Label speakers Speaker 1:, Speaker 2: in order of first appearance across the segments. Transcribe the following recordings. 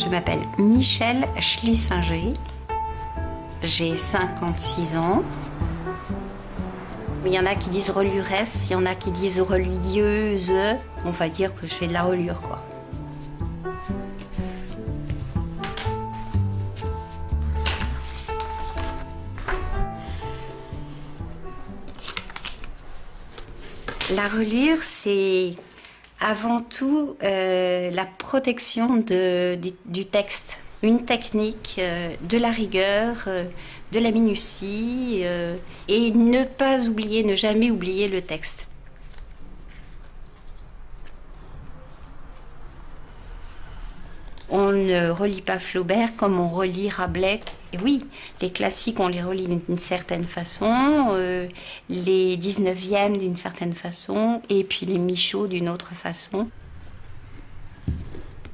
Speaker 1: Je m'appelle Michèle Schlissinger, j'ai 56 ans. Il y en a qui disent reluresse, il y en a qui disent relieuse. On va dire que je fais de la reliure, quoi. La reliure, c'est avant tout la protection du texte. Une technique, de la rigueur, de la minutie et ne pas oublier, ne jamais oublier le texte. On ne relit pas Flaubert comme on relit Rabelais. Et oui, les classiques, on les relit d'une certaine façon, les 19e d'une certaine façon, et puis les Michaud d'une autre façon.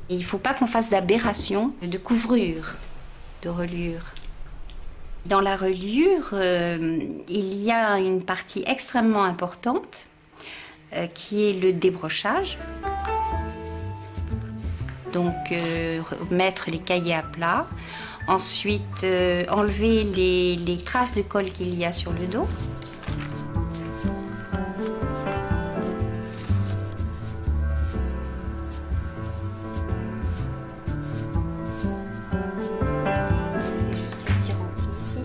Speaker 1: Et il ne faut pas qu'on fasse d'aberration, de couvrure, de reliure. Dans la reliure, il y a une partie extrêmement importante qui est le débrochage. Donc mettre les cahiers à plat. Ensuite, enlever les traces de colle qu'il y a sur le dos. Je fais juste un petit rempli ici.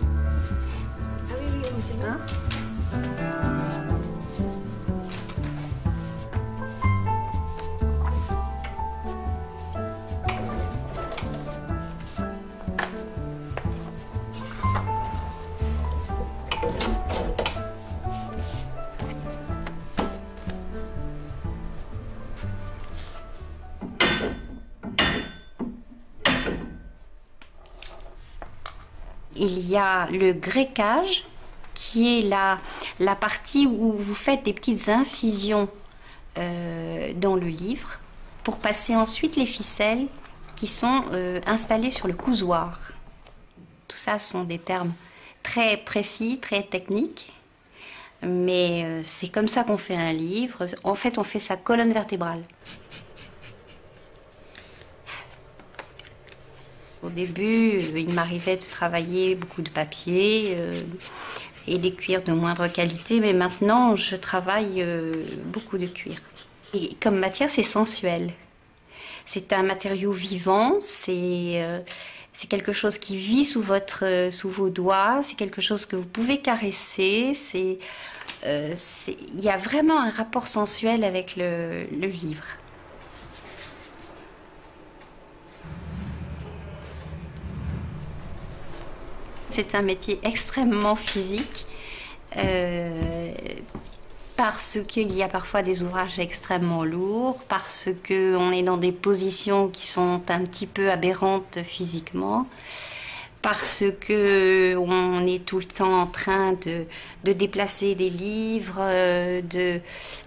Speaker 1: Ah oui, oui, c'est bien. Il y a le greffage, qui est la partie où vous faites des petites incisions dans le livre pour passer ensuite les ficelles qui sont installées sur le cousoir. Tout ça sont des termes très précis, très techniques, mais c'est comme ça qu'on fait un livre. En fait, on fait sa colonne vertébrale. Au début, il m'arrivait de travailler beaucoup de papier et des cuirs de moindre qualité, mais maintenant, je travaille beaucoup de cuir. Et comme matière, c'est sensuel. C'est un matériau vivant, c'est quelque chose qui vit sous vos doigts, c'est quelque chose que vous pouvez caresser. Il y a vraiment un rapport sensuel avec le livre. C'est un métier extrêmement physique parce qu'il y a parfois des ouvrages extrêmement lourds, parce qu'on est dans des positions qui sont un petit peu aberrantes physiquement, parce qu'on est tout le temps en train de déplacer des livres, de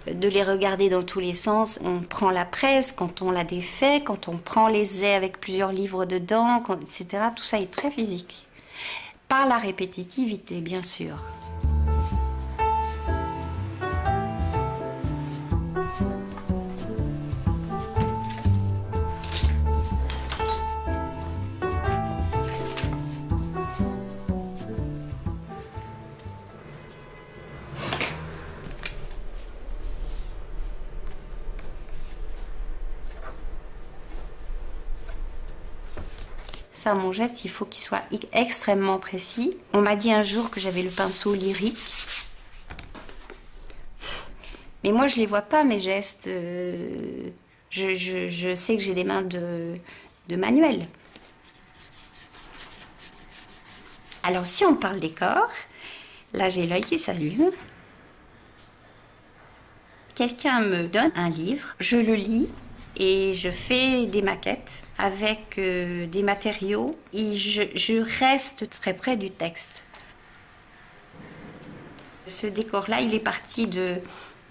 Speaker 1: les regarder dans tous les sens. On prend la presse quand on la défait, quand on prend les ais avec plusieurs livres dedans, etc. Tout ça est très physique. Par la répétitivité, bien sûr. Ça, mon geste, il faut qu'il soit extrêmement précis. On m'a dit un jour que j'avais le pinceau lyrique. Mais moi, je ne les vois pas, mes gestes. Je sais que j'ai des mains de manuel. Alors, si on parle des corps, là, j'ai l'œil qui s'allume. Quelqu'un me donne un livre, je le lis. Et je fais des maquettes avec des matériaux et je reste très près du texte. Ce décor-là, il est parti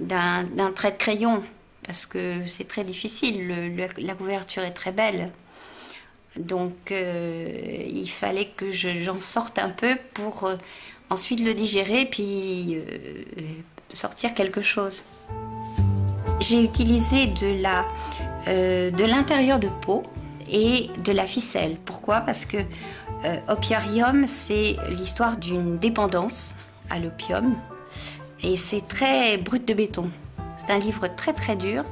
Speaker 1: d'un trait de crayon parce que c'est très difficile, la couverture est très belle. Donc il fallait que j'en sorte un peu pour ensuite le digérer puis sortir quelque chose. J'ai utilisé de l'intérieur de peau et de la ficelle. Pourquoi? Parce que Opiarium, c'est l'histoire d'une dépendance à l'opium et c'est très brut de béton. C'est un livre très très dur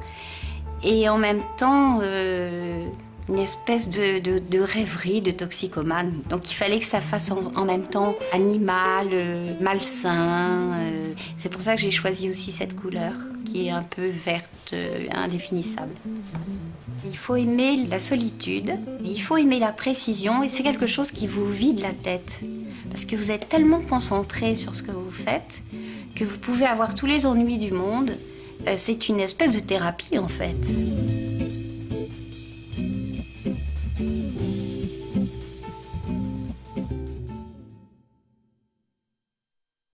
Speaker 1: et en même temps une espèce de rêverie de toxicomane. Donc il fallait que ça fasse en même temps animal, malsain. C'est pour ça que j'ai choisi aussi cette couleur qui est un peu verte, indéfinissable. Il faut aimer la solitude, il faut aimer la précision et c'est quelque chose qui vous vide la tête. Parce que vous êtes tellement concentré sur ce que vous faites que vous pouvez avoir tous les ennuis du monde. C'est une espèce de thérapie en fait.